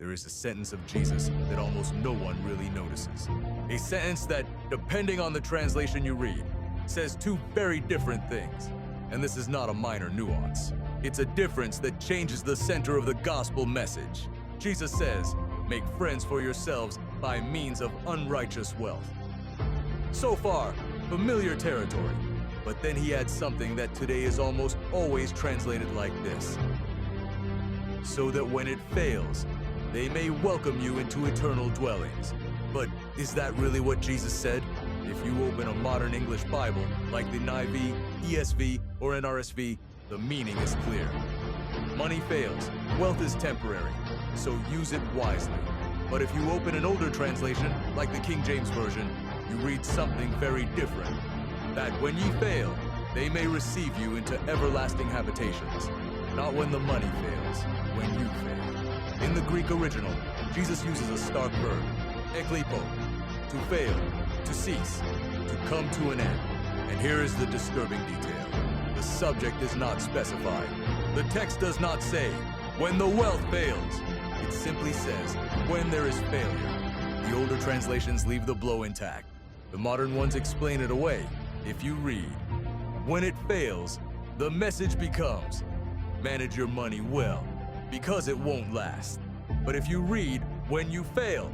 there is a sentence of Jesus that almost no one really notices. A sentence that, depending on the translation you read, says two very different things. And this is not a minor nuance. It's a difference that changes the center of the gospel message. Jesus says, "Make friends for yourselves by means of unrighteous wealth." So far, familiar territory. But then he adds something that today is almost always translated like this: "So that when it fails, they may welcome you into eternal dwellings." But is that really what Jesus said? If you open a modern English Bible, like the NIV, ESV, or NRSV, the meaning is clear. Money fails, wealth is temporary, so use it wisely. But if you open an older translation, like the King James Version, you read something very different. That when ye fail, they may receive you into everlasting habitations. Not when the money fails, when you fail. In the Greek original, Jesus uses a stark verb, eklipo, to fail, to cease, to come to an end. And here is the disturbing detail. The subject is not specified. The text does not say, "when the wealth fails." It simply says, "when there is failure." The older translations leave the blow intact. The modern ones explain it away. If you read, "when it fails," the message becomes, "manage your money well, because it won't last." But if you read, "when you fail,"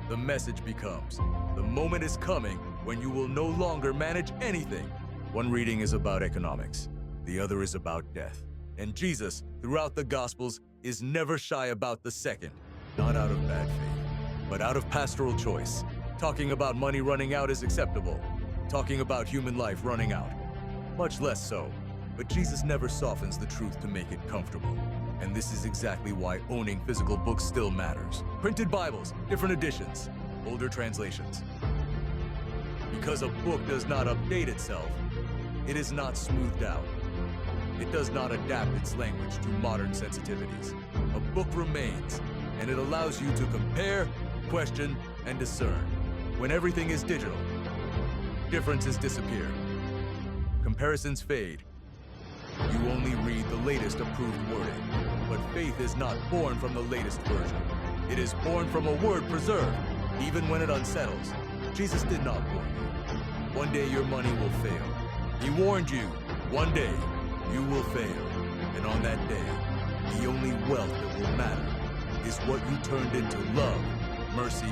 the message becomes, "the moment is coming when you will no longer manage anything." One reading is about economics, the other is about death. And Jesus, throughout the Gospels, is never shy about the second, not out of bad faith, but out of pastoral choice. Talking about money running out is acceptable. Talking about human life running out, much less so. But Jesus never softens the truth to make it comfortable. And this is exactly why owning physical books still matters. Printed Bibles, different editions, older translations. Because a book does not update itself, it is not smoothed out. It does not adapt its language to modern sensitivities. A book remains, and it allows you to compare, question, and discern. When everything is digital, differences disappear. Comparisons fade. You only read the latest approved wording. But faith is not born from the latest version. It is born from a word preserved, even when it unsettles. Jesus did not warn you. One day your money will fail. He warned you, one day you will fail. And on that day, the only wealth that will matter is what you turned into love, mercy,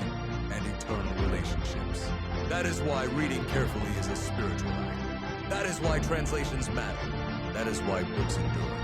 and eternal relationships. That is why reading carefully is a spiritual act. That is why translations matter. That is why books endure.